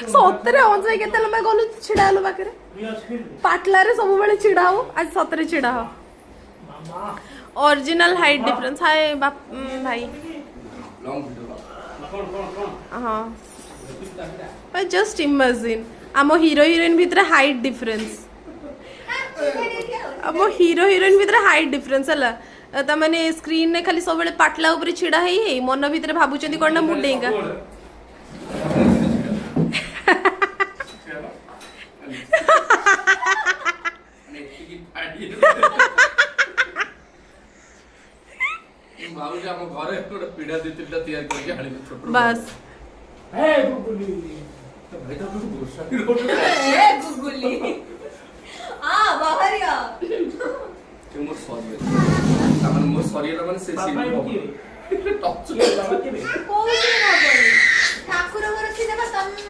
सतरे अंश केते लंबा गलु छिड़ा हलो बाकरे पाटला रे सब बेले छिड़ा हो आज सतरे छिड़ा हो ओरिजिनल हाइट डिफरेंस हाय बाप भाई हाँ भाई जस्ट इमेजिन आम हीरो हीरोइन भितर हाइट डिफरेंस आम हीरो हीरोइन भितर हाइट डिफरेंस है तमाने स्क्रीन ने खाली सब बेले पाटला ऊपर छिड़ा है मन भितर भाबुचंदी कोन ना मुंडेगा बस